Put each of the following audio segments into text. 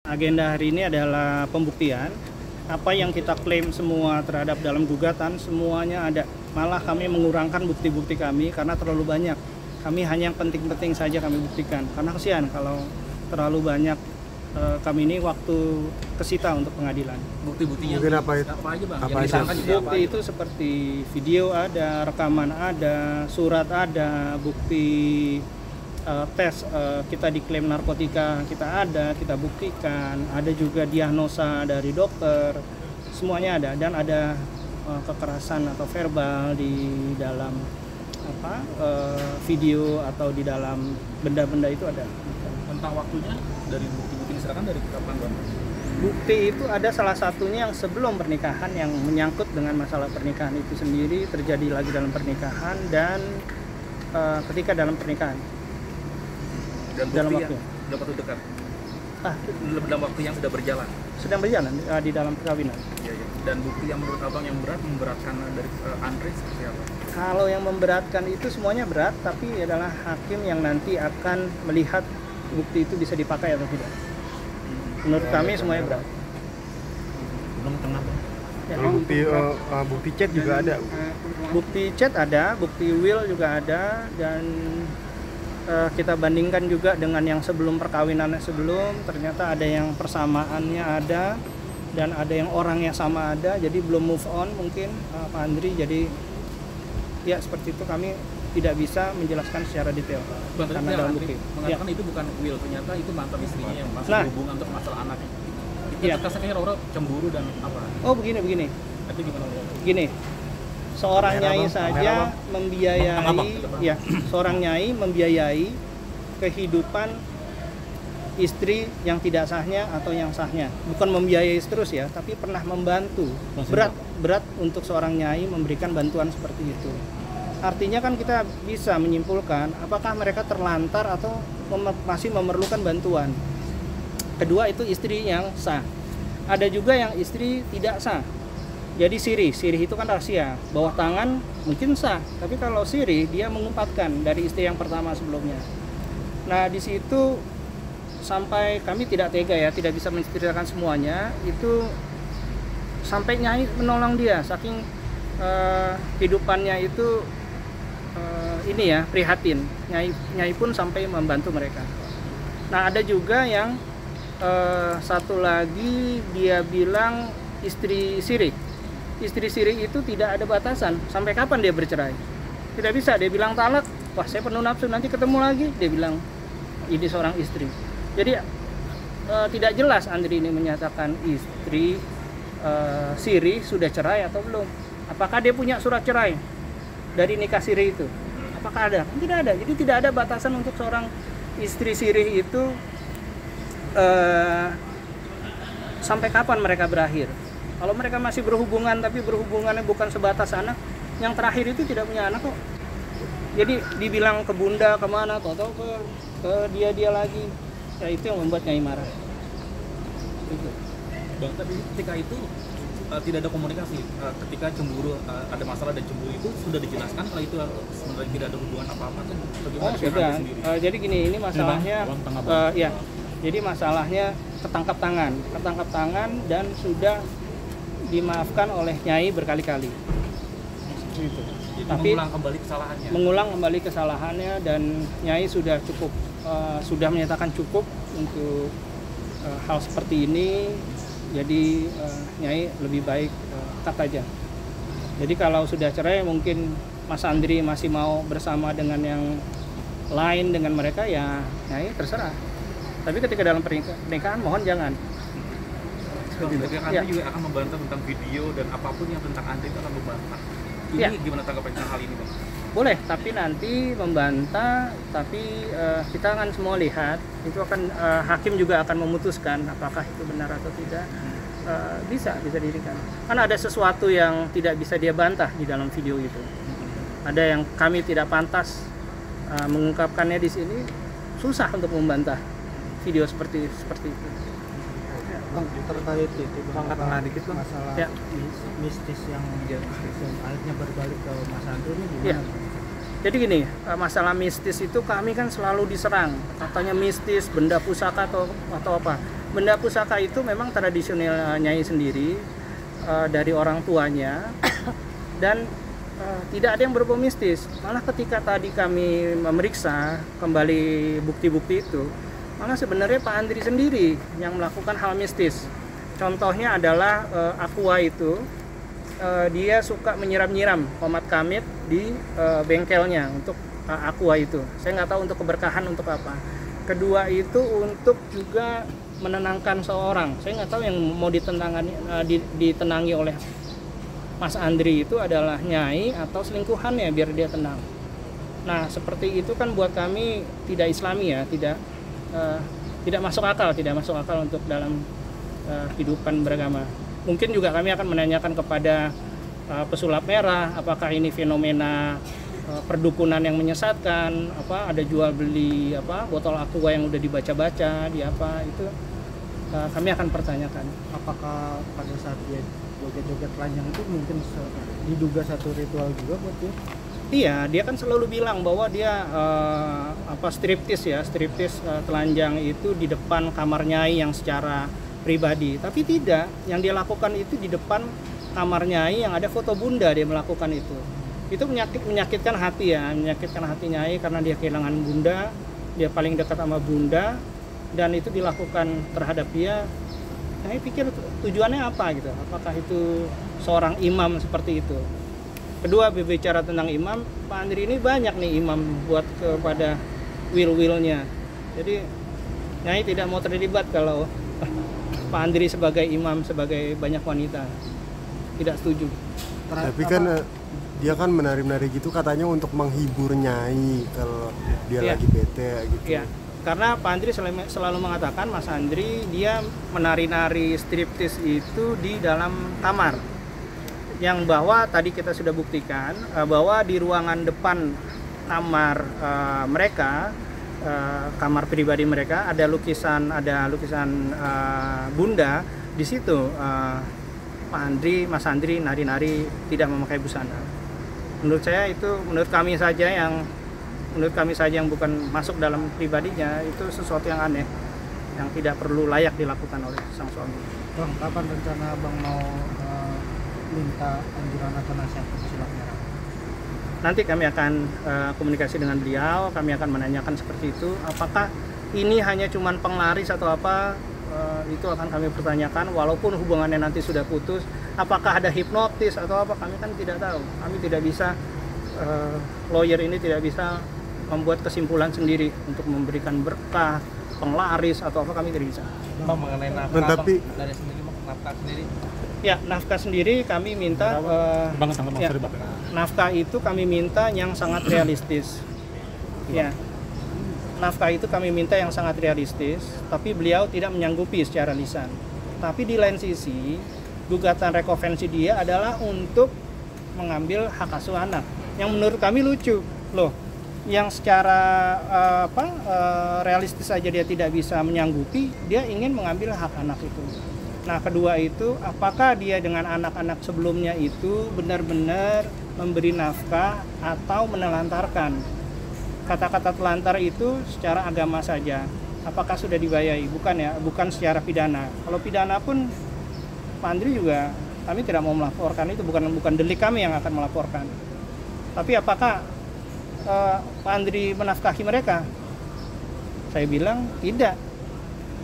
Agenda hari ini adalah pembuktian. Apa yang kita klaim semua terhadap dalam gugatan, semuanya ada. Malah kami mengurangkan bukti-bukti kami karena terlalu banyak. Kami hanya yang penting-penting saja kami buktikan. Karena kasihan kalau terlalu banyak kami ini waktu kesita untuk pengadilan. Bukti-buktinya mungkin apa itu? Apa aja bang? Apa Yang aja? disangka juga apa Bukti aja? itu seperti video ada, rekaman ada, surat ada, bukti tes kita diklaim narkotika kita ada, kita buktikan. Ada juga diagnosa dari dokter, semuanya ada. Dan ada kekerasan atau verbal di dalam video atau di dalam benda-benda itu ada. Tentang waktunya dari bukti-bukti diserahkan dari kapan bang? Bukti itu ada salah satunya yang sebelum pernikahan yang menyangkut dengan masalah pernikahan itu sendiri, terjadi lagi dalam pernikahan dan ketika dalam pernikahan. Dan Dalam bukti waktu. yang dapat dekat dalam waktu yang sudah berjalan. Sedang berjalan di dalam perkawinan. Iya, iya. Dan bukti yang menurut abang yang memberatkan dari Andre seperti apa? Kalau yang memberatkan itu semuanya berat, tapi adalah hakim yang nanti akan melihat bukti itu bisa dipakai atau tidak. Menurut kami semuanya berat. Belum kenapa? Ya, Kalau bukti chat juga ada. bukti chat ada, bukti will juga ada, dan kita bandingkan juga dengan yang sebelum perkawinannya sebelum, ternyata ada yang persamaannya ada dan ada yang orangnya sama ada, jadi belum move on mungkin Pak Andri. Jadi ya seperti itu, kami tidak bisa menjelaskan secara detail Bang, karena tadi dalam Andre bukti. mengatakan itu bukan will, ternyata itu mantan istrinya yang masih Nah. berhubungan untuk masalah anak. Itu Iya. kesannya orang cemburu dan apa? Oh begini. Itu gimana bang? Gini, seorang Kamera, nyai Bang. saja Kamera, Bang. membiayai, Bang, Bang, gitu, Bang. ya, seorang nyai membiayai kehidupan istri yang tidak sahnya atau yang sahnya. Bukan membiayai terus ya, tapi pernah membantu. Berat untuk seorang nyai memberikan bantuan seperti itu. Artinya kan kita bisa menyimpulkan apakah mereka terlantar atau masih memerlukan bantuan. Kedua, itu istri yang sah. Ada juga yang istri tidak sah. Jadi sirih itu kan rahasia. Bawah tangan mungkin sah, tapi kalau sirih dia mengumpatkan dari istri yang pertama sebelumnya. Nah di situ sampai kami tidak tega ya, tidak bisa menceritakan semuanya. Itu sampai nyai menolong dia, saking kehidupannya itu ini ya, prihatin. Nyai pun sampai membantu mereka. Nah ada juga yang satu lagi dia bilang istri sirih. Istri sirih itu tidak ada batasan sampai kapan dia bercerai. Tidak bisa, dia bilang talak, wah saya penuh nafsu, nanti ketemu lagi, dia bilang ini seorang istri. Jadi tidak jelas Andri ini menyatakan istri sirih sudah cerai atau belum. Apakah dia punya surat cerai dari nikah sirih itu? Apakah ada? Tidak ada. Jadi tidak ada batasan untuk seorang istri sirih itu sampai kapan mereka berakhir. Kalau mereka masih berhubungan tapi berhubungannya bukan sebatas anak, yang terakhir itu tidak punya anak kok. Jadi dibilang ke bunda kemana, atau ke dia lagi, ya itu yang membuat Nyai marah. Itu. Bang, tapi ketika itu tidak ada komunikasi. Ketika cemburu ada masalah dan cemburu itu sudah dijelaskan kalau itu sebenarnya tidak ada hubungan apa-apa tuh. Oh sudah. Jadi gini, ini masalahnya ya. Jadi masalahnya ketangkap tangan dan sudah dimaafkan oleh Nyai berkali-kali. Gitu. Jadi Tapi mengulang kembali kesalahannya dan Nyai sudah cukup sudah menyatakan cukup untuk hal seperti ini. Jadi Nyai lebih baik cut aja. Jadi kalau sudah cerai mungkin Mas Andri masih mau bersama dengan yang lain dengan mereka, ya Nyai terserah. Tapi ketika dalam pernikahan mohon jangan. Ketika Ya. Andri juga akan membantah tentang video dan apapun yang tentang Andri itu akan membantah. Ini Ya. gimana tanggapan hal ini bang? Boleh, tapi nanti membantah, tapi kita akan semua lihat, itu akan hakim juga akan memutuskan apakah itu benar atau tidak. Bisa dirikan. Kan ada sesuatu yang tidak bisa dia bantah di dalam video itu. Ada yang kami tidak pantas mengungkapkannya di sini, susah untuk membantah video seperti itu. Bang, terkait itu Angkat tengah dikit, Bang. masalah Ya. mistis yang akhirnya berbalik ke Mas Andri ini gimana? Ya. Jadi gini, masalah mistis itu kami kan selalu diserang, katanya mistis, benda pusaka atau apa. benda pusaka itu memang tradisional Nyai sendiri dari orang tuanya dan tidak ada yang berbau mistis. Malah ketika tadi kami memeriksa kembali bukti-bukti itu, malah sebenarnya Pak Andri sendiri yang melakukan hal mistis. Contohnya adalah Aqua itu, dia suka menyiram-nyiram komat kamit di bengkelnya untuk Aqua itu. Saya nggak tahu untuk keberkahan untuk apa. Kedua itu untuk juga menenangkan seorang. Saya nggak tahu yang mau ditenangi oleh Mas Andri itu adalah Nyai atau selingkuhannya biar dia tenang. Nah seperti itu kan buat kami tidak Islami ya, tidak masuk akal untuk dalam kehidupan beragama. Mungkin juga kami akan menanyakan kepada pesulap merah, apakah ini fenomena perdukunan yang menyesatkan, ada jual beli botol aqua yang udah dibaca-baca di apa itu, kami akan pertanyakan. Apakah pada saat dia joget-joget telanjang itu mungkin diduga satu ritual juga buat dia? Iya, dia kan selalu bilang bahwa dia striptis telanjang itu di depan kamar Nyai yang secara pribadi. Tapi tidak, yang dia lakukan itu di depan kamar Nyai yang ada foto Bunda, dia melakukan itu. Itu menyakitkan hati ya, menyakitkan hati Nyai karena dia kehilangan Bunda, dia paling dekat sama Bunda, dan itu dilakukan terhadap dia. Nyai pikir tujuannya apa gitu? Apakah itu seorang imam seperti itu? Kedua, berbicara tentang imam, Pak Andri ini banyak nih imam buat kepada will-willnya. Jadi Nyai tidak mau terlibat kalau Pak Andri sebagai imam, sebagai banyak wanita. Tidak setuju. Tapi kan dia kan menari-nari gitu katanya untuk menghibur Nyai kalau dia lagi bete gitu. Iya. Karena Pak Andri selalu mengatakan, Mas Andri dia menari-nari striptis itu di dalam kamar. Yang bahwa tadi kita sudah buktikan bahwa di ruangan depan kamar mereka, kamar pribadi mereka, ada lukisan Bunda. Di situ Mas Andri nari-nari tidak memakai busana. Menurut saya itu, menurut kami saja yang bukan masuk dalam pribadinya, itu sesuatu yang aneh, yang tidak perlu layak dilakukan oleh sang suami. Bang, kapan rencana Bang mau minta anjuran atau nasihat ke pesulap merah? Nanti kami akan komunikasi dengan beliau, kami akan menanyakan seperti itu. Apakah ini hanya cuman penglaris atau apa, itu akan kami pertanyakan. Walaupun hubungannya nanti sudah putus, apakah ada hipnotis atau apa, kami kan tidak tahu. Kami tidak bisa, lawyer ini tidak bisa membuat kesimpulan sendiri untuk memberikan berkah, penglaris atau apa, kami tidak bisa. Bang, mengenai nafkah, tapi dari sendiri, nafkah sendiri. Ya, nafkah sendiri kami minta, nafkah itu kami minta yang sangat realistis. Ya, nafkah itu kami minta yang sangat realistis, tapi beliau tidak menyanggupi secara lisan. Tapi di lain sisi, gugatan rekonvensi dia adalah untuk mengambil hak asuh anak. Yang menurut kami lucu, loh, yang secara realistis saja dia tidak bisa menyanggupi, dia ingin mengambil hak anak itu. Nah, kedua itu, apakah dia dengan anak-anak sebelumnya itu benar-benar memberi nafkah atau menelantarkan? Kata-kata telantar itu secara agama saja. Apakah sudah dibayai? Bukan ya, bukan secara pidana. Kalau pidana pun Pak Andri juga, kami tidak mau melaporkan itu, bukan delik kami yang akan melaporkan. Tapi apakah Pak Andri menafkahi mereka? Saya bilang tidak.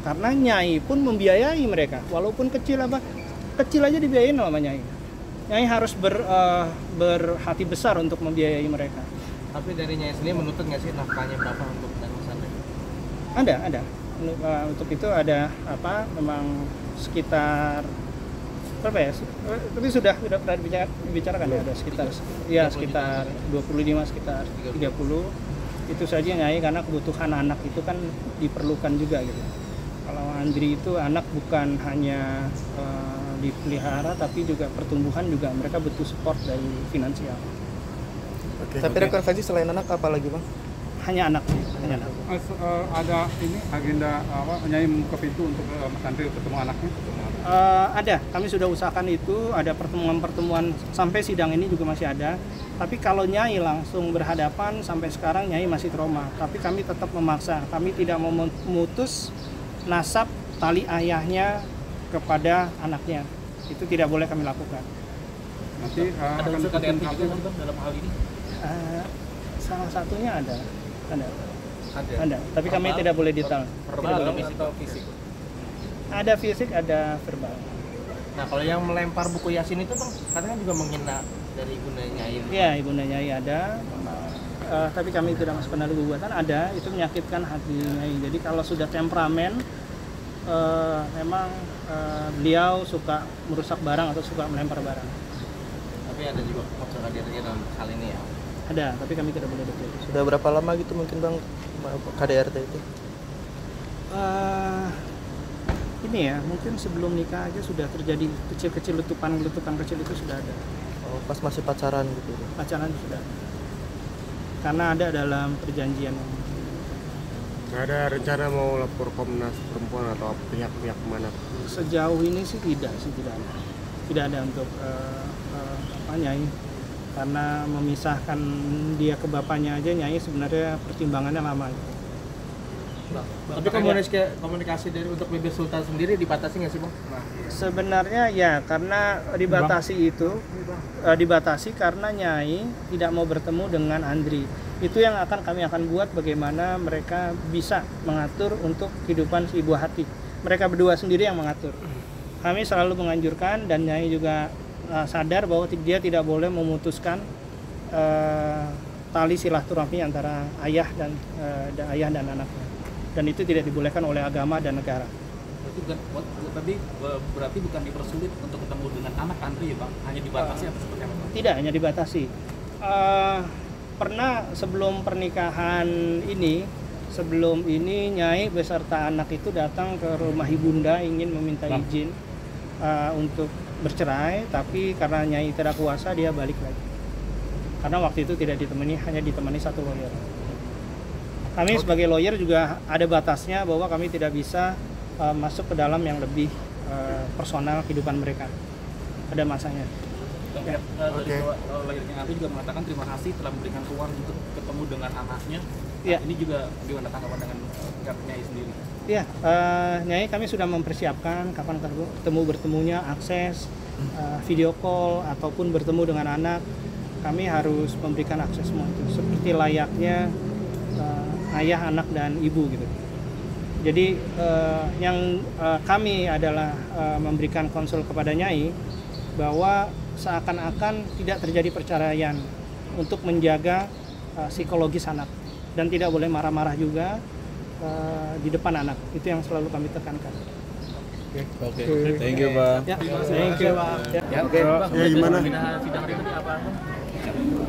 Karena Nyai pun membiayai mereka, walaupun kecil aja dibiayain sama Nyai. Nyai harus berhati besar untuk membiayai mereka. Tapi dari Nyai sendiri menuntut nggak sih nafkahnya berapa untuk dan Andri? Ada. Untuk itu ada memang sekitar berapa ya? Tapi sudah pernah dibicarakan ya, ada sekitar 25, sekitar 30. Itu saja Nyai, karena kebutuhan anak itu kan diperlukan juga gitu. Kalau Andri itu anak bukan hanya dipelihara, tapi juga pertumbuhan juga mereka butuh support dari finansial. Tapi rekonvensi selain anak apa lagi, Bang? Hanya anak. Ada ini agenda Nyai membuka pintu untuk Mas Andri ketemu anaknya? Ada, kami sudah usahakan itu, ada pertemuan-pertemuan sampai sidang ini juga masih ada. Tapi kalau Nyai langsung berhadapan sampai sekarang Nyai masih trauma. Tapi kami tetap memaksa, kami tidak mau memutus nasab tali ayahnya kepada anaknya. Itu tidak boleh kami lakukan. Nanti Ada akan unsur KDRT dibentuk juga nggak sih, Bang, dalam hal ini? Salah satunya ada. Ada. Tapi kami tidak boleh detail. Verbal atau fisik? Ada fisik, ada verbal. Nah, kalau yang melempar buku Yasin itu Bang, katanya juga menghina dari Ibunda Nyai. Iya, Ibunda Nyai ada. Tapi kami tidak masuk pendapat gugatan, ada. Itu menyakitkan hati Nyai. Jadi kalau sudah temperamen, memang beliau suka merusak barang atau suka melempar barang. Tapi ada juga unsur KDRT dalam hal ini ya. Ada, tapi kami tidak boleh detail. Sudah berapa lama gitu mungkin Bang KDRT itu? Ini ya, mungkin sebelum nikah aja sudah terjadi kecil-kecil letupan kecil itu sudah ada. Oh, pas masih pacaran gitu. Pacaran sudah ada. Karena ada dalam perjanjian. Nggak ada rencana mau lapor Komnas Perempuan atau pihak-pihak mana? Sejauh ini sih tidak ada. Tidak ada untuk Nyai. Karena memisahkan dia ke bapaknya aja Nyai sebenarnya pertimbangannya lama. Tapi komunikasi dari untuk Bibi Sultan sendiri dibatasi nggak sih Bang? Sebenarnya ya, karena dibatasi karena Nyai tidak mau bertemu dengan Andri. Itu yang kami akan buat bagaimana mereka bisa mengatur untuk kehidupan si ibu hati. Mereka berdua sendiri yang mengatur. Kami selalu menganjurkan dan Nyai juga sadar bahwa dia tidak boleh memutuskan tali silaturahmi antara ayah dan anaknya. Dan itu tidak dibolehkan oleh agama dan negara. Berarti bukan dipersulit untuk ketemu dengan anak Andri ya Bang? Hanya dibatasi atau seperti apa? Tidak, hanya dibatasi. Pernah sebelum pernikahan sebelum ini Nyai beserta anak itu datang ke rumah ibunda ingin meminta izin untuk bercerai, tapi karena Nyai tidak kuasa dia balik lagi. Karena waktu itu tidak ditemani, hanya ditemani satu lawyer. Kami sebagai lawyer juga ada batasnya bahwa kami tidak bisa masuk ke dalam yang lebih personal kehidupan mereka. Ada masanya. Ya. Lawyernya Andri juga mengatakan terima kasih telah memberikan ruang untuk ketemu dengan anaknya. Ya. Ini juga gimana tanggapan dengan pihak Nyai sendiri? Ya, Nyai kami sudah mempersiapkan kapan bertemunya, akses, video call ataupun bertemu dengan anak. Kami harus memberikan akses semua itu seperti layaknya ayah, anak, dan ibu gitu. Jadi yang kami adalah memberikan konsul kepada Nyai bahwa seakan-akan tidak terjadi perceraian untuk menjaga psikologis anak dan tidak boleh marah-marah juga di depan anak. Itu yang selalu kami tekankan. Oke. Thank you, Pak. Ya, thank you, Pak. Ya, gimana? Sidang hari ini apa?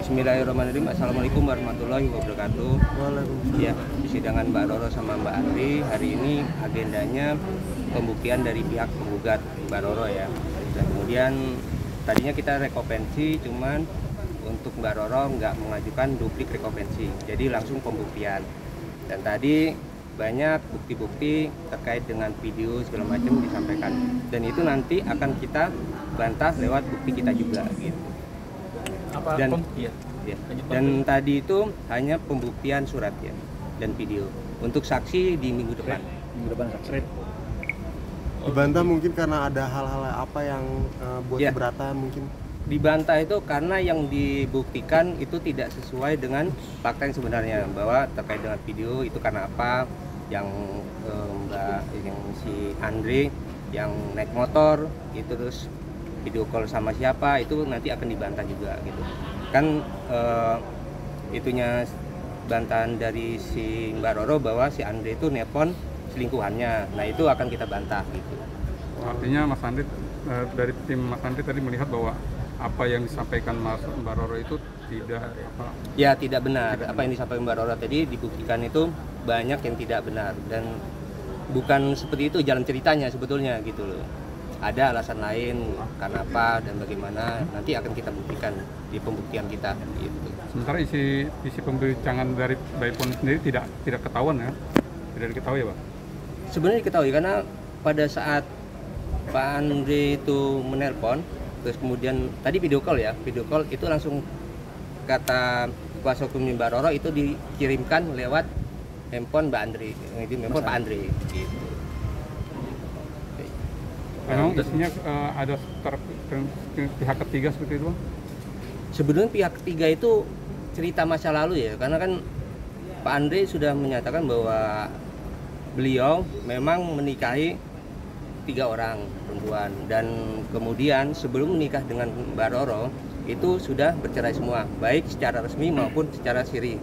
Bismillahirrahmanirrahim. Assalamualaikum warahmatullahi wabarakatuh. Waalaikumsalam. Ya, persidangan Mbak Roro sama Mbak Andri hari ini agendanya pembuktian dari pihak penggugat Mbak Roro ya. Dan kemudian tadinya kita rekovensi, cuman untuk Mbak Roro nggak mengajukan duplik rekovensi, jadi langsung pembuktian. Dan tadi banyak bukti-bukti terkait dengan video segala macam disampaikan. Dan itu nanti akan kita bantah lewat bukti kita juga gitu. Dan tadi itu hanya pembuktian surat ya dan video untuk saksi di minggu depan. Dibantah mungkin karena ada hal-hal apa yang buat Ya. keberatan mungkin. Dibantah itu karena yang dibuktikan itu tidak sesuai dengan fakta yang sebenarnya, bahwa terkait dengan video itu karena apa, yang yang si Andre yang naik motor itu terus video call sama siapa, itu nanti akan dibantah juga gitu kan. Itunya bantahan dari si Mbak Roro bahwa si Andre itu nelpon selingkuhannya, nah itu akan kita bantah gitu. Artinya Mas Andri, dari tim Mas Andri tadi melihat bahwa apa yang disampaikan Mbak Roro itu tidak benar. Apa yang disampaikan Mbak Roro tadi dibuktikan itu banyak yang tidak benar dan bukan seperti itu jalan ceritanya sebetulnya gitu loh. Ada alasan lain karena apa dan bagaimana nanti akan kita buktikan di pembuktian kita gitu. Sementara isi pembincangan dari Baipon sendiri tidak ketahuan ya, tidak diketahui ya Pak? Sebenarnya diketahui karena pada saat Pak Andre itu menelpon, terus kemudian tadi video call itu langsung kata kuasa hukum Mbak Roro itu dikirimkan lewat handphone Mbak Andre, itu handphone Pak Andre gitu. Memang isinya ada pihak ketiga seperti itu, Bang? Sebenarnya pihak ketiga itu cerita masa lalu ya, karena kan Pak Andre sudah menyatakan bahwa beliau memang menikahi 3 orang perempuan, dan kemudian sebelum menikah dengan Mbak Roro itu sudah bercerai semua, baik secara resmi maupun secara siri.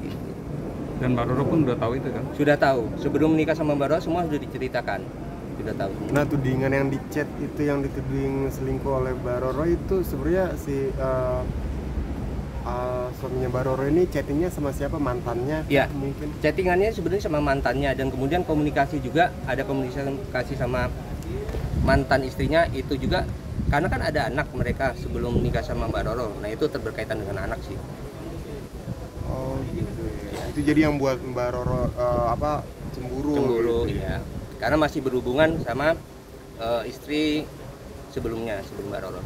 Dan Mbak Roro pun udah tahu itu kan? Sudah tahu, sebelum menikah sama Mbak Roro semua sudah diceritakan, sudah tahu. Nah, tudingan yang di chat itu yang dituding selingkuh oleh Mbak Roro itu sebenarnya si suaminya Mbak Roro ini chattingnya sama siapa, mantannya? Ya, mungkin chattingannya sebenarnya sama mantannya, dan kemudian komunikasi juga ada komunikasi sama mantan istrinya itu juga, karena kan ada anak mereka sebelum menikah sama Mbak Roro. Nah itu berkaitan dengan anak sih. Oh gitu ya. Itu jadi yang buat Mbak Roro cemburu gitu. Iya, karena masih berhubungan sama istri sebelumnya, sebelum Mbak Roro.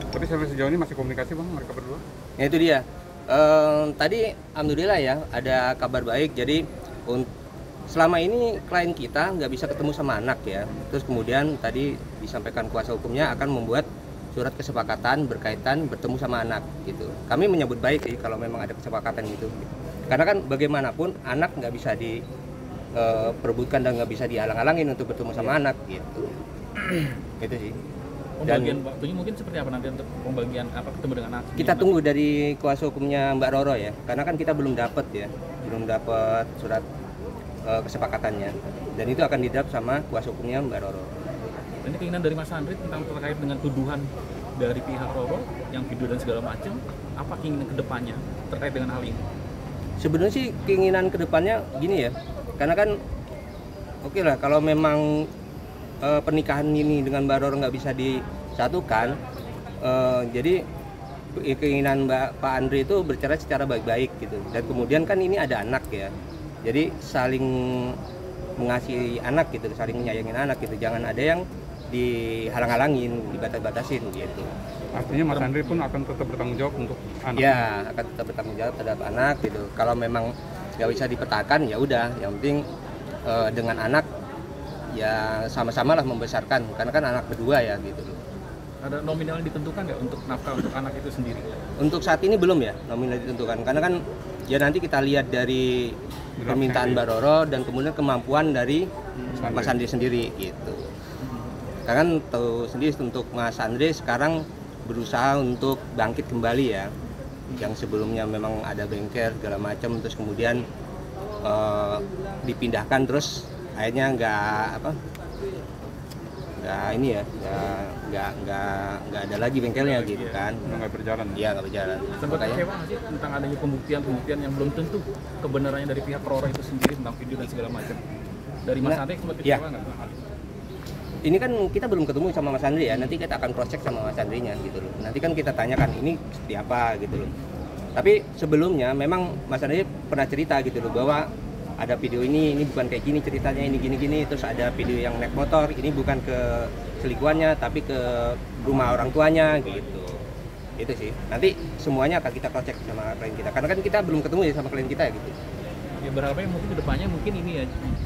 Tapi sampai sejauh ini masih komunikasi, Bang, mereka berdua? Nah itu dia, tadi alhamdulillah ya ada kabar baik. Jadi selama ini klien kita nggak bisa ketemu sama anak ya, terus kemudian tadi disampaikan kuasa hukumnya akan membuat surat kesepakatan berkaitan bertemu sama anak gitu. Kami menyambut baik sih kalau memang ada kesepakatan gitu, karena kan bagaimanapun anak nggak bisa diperebutkan dan nggak bisa dihalang-halangin untuk bertemu sama anak gitu. Itu sih. Pembagian waktunya mungkin seperti apa nanti untuk pembagian ketemu dengan anak? Kita tunggu dari kuasa hukumnya Mbak Roro ya, karena kan kita belum dapat surat kesepakatannya, dan itu akan didraft sama kuasa hukumnya Mbak Roro. Ini keinginan dari Mas Andri tentang terkait dengan tuduhan dari pihak Roro yang video dan segala macam, apa keinginan kedepannya terkait dengan hal ini? Sebenarnya sih keinginan kedepannya gini ya, karena kan oke lah kalau memang pernikahan ini dengan Mbak Roro nggak bisa disatukan, jadi keinginan Pak Andri itu bercerai secara baik-baik gitu, dan kemudian kan ini ada anak ya. Jadi saling mengasihi anak gitu, saling menyayangin anak gitu. Jangan ada yang dihalang-halangin, dibatas-batasin gitu. Artinya Mas Andri pun akan tetap bertanggung jawab untuk anak? Ya, akan tetap bertanggung jawab terhadap anak gitu. Kalau memang nggak bisa dipetakan ya udah, yang penting dengan anak ya sama-sama lah membesarkan, karena kan anak berdua ya gitu. Ada nominal yang ditentukan nggak untuk nafkah untuk anak itu sendiri? Untuk saat ini belum ya nominal ditentukan, karena kan ya nanti kita lihat dari permintaan Mbak Roro dan kemudian kemampuan dari Mas Andri sendiri gitu. Karena kan tahu sendiri untuk Mas Andri sekarang berusaha untuk bangkit kembali ya, yang sebelumnya memang ada bengkel segala macam, terus kemudian dipindahkan, terus akhirnya nggak ada lagi bengkelnya gitu kan. Nggak berjalan? Iya, nggak berjalan. Sempat kecewa nggak sih tentang adanya pembuktian yang belum tentu kebenarannya dari pihak Roro itu sendiri tentang video dan segala macam? Dari Mas Andri sempat kecewa nggak? Ini kan kita belum ketemu sama Mas Andri ya, nanti kita akan cross check sama Mas Andrinya gitu loh. Nanti kan kita tanyakan ini seperti apa gitu loh. Tapi sebelumnya memang Mas Andri pernah cerita gitu loh, bahwa ada video ini bukan kayak gini ceritanya, ini gini-gini, terus ada video yang naik motor, ini bukan ke selingkuhannya tapi ke rumah orang tuanya gitu. Itu sih. Nanti semuanya akan kita cross check sama klien kita, karena kan kita belum ketemu ya sama klien kita ya gitu. Ya berharapnya mungkin kedepannya mungkin ini ya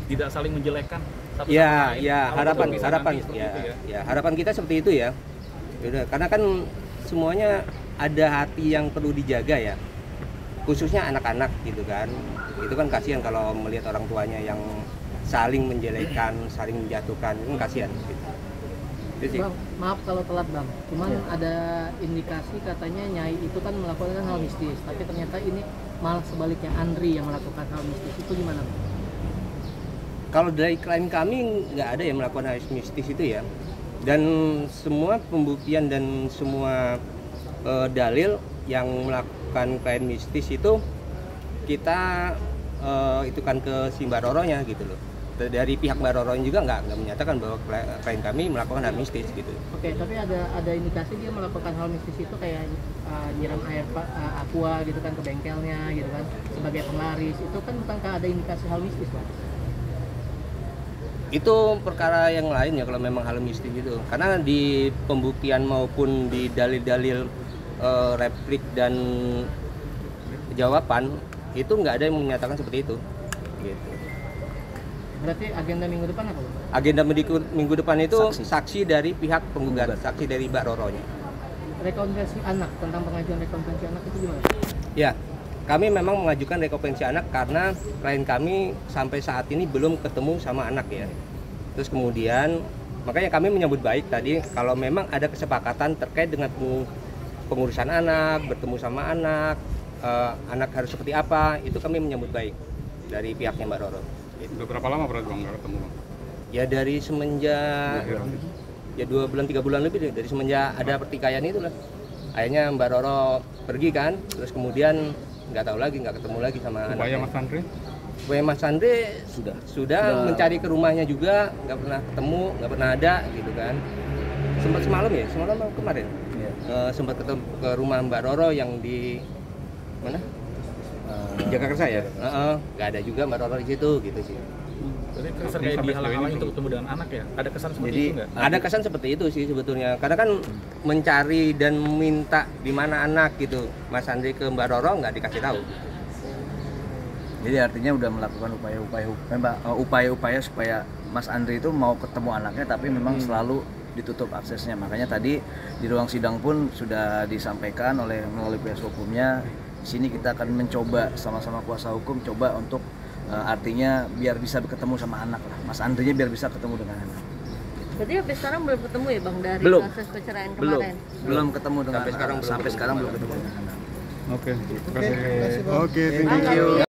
tidak saling menjelekkan satu sama lain. Ya harapan kita seperti itu ya. Yaudah, karena kan semuanya ada hati yang perlu dijaga ya, khususnya anak-anak gitu kan. Itu kan kasihan kalau melihat orang tuanya yang saling menjelekkan, saling menjatuhkan, itu kan kasihan gitu. Bang, maaf kalau telat Bang, cuman ada indikasi katanya Nyai itu kan melakukan hal mistis, tapi ternyata ini malah sebaliknya Andri yang melakukan hal mistis. Itu gimana Bang? Kalau dari klien kami nggak ada yang melakukan hal mistis itu ya, dan semua pembuktian dan semua dalil yang melakukan klien mistis itu kita itu kan ke si Mbak Roronya gitu loh. Dari pihak Mbak Roro juga nggak menyatakan bahwa klien kami melakukan hal mistis gitu. Oke, tapi ada indikasi dia melakukan hal mistis itu kayak nyiram air aqua gitu kan ke bengkelnya gitu kan sebagai penglaris. Itu kan bukankah ada indikasi hal mistis Pak? Itu perkara yang lain ya kalau memang hal mistis gitu. Karena di pembuktian maupun di dalil-dalil replik dan jawaban itu nggak ada yang menyatakan seperti itu gitu. Berarti agenda minggu depan apa Pak? agenda minggu depan itu saksi dari pihak penggugat, saksi dari Mbak Roronya. Rekonvensi anak, tentang pengajuan rekonvensi anak itu gimana? Ya, kami memang mengajukan rekonvensi anak karena klien kami sampai saat ini belum ketemu sama anak ya. Terus kemudian makanya kami menyambut baik tadi kalau memang ada kesepakatan terkait dengan pengurusan anak, bertemu sama anak, anak harus seperti apa, itu kami menyambut baik dari pihaknya Mbak Roro. Udah berapa lama berarti Bang nggak ketemu Bang? Ya dari semenjak ya 2 bulan 3 bulan lebih deh, dari semenjak ada pertikaian itu lah. Akhirnya Mbak Roro pergi kan, terus kemudian nggak tahu lagi, nggak ketemu lagi sama Upaya anaknya. Mas Andri? Upaya Mas Andri sudah mencari ke rumahnya juga, nggak pernah ketemu, nggak pernah ada gitu kan. Sempat semalam kemarin sempat ketemu ke rumah Mbak Roro yang di mana? Jakarta ya. Nggak ada juga Mbak Roro di situ gitu sih. Jadi kesan kayak dihalang-halangi untuk ketemu dengan anak ya? Ada kesan seperti itu nggak? Ada kesan seperti itu sih sebetulnya. Karena kan mencari dan minta di mana anak gitu. Mas Andri ke Mbak Roro nggak dikasih tahu. Jadi artinya udah melakukan upaya-upaya supaya Mas Andri itu mau ketemu anaknya, tapi memang selalu ditutup aksesnya. Makanya tadi di ruang sidang pun sudah disampaikan melalui kuasa hukumnya. Di sini kita akan mencoba sama-sama kuasa hukum coba untuk artinya biar bisa ketemu sama anak lah. Mas Andrinya biar bisa ketemu dengan anak. Berarti sampai sekarang belum ketemu ya Bang dari proses perceraian kemarin? Belum ketemu dengan sampai sekarang belum ketemu dengan anak. Oke. Oke, thank you.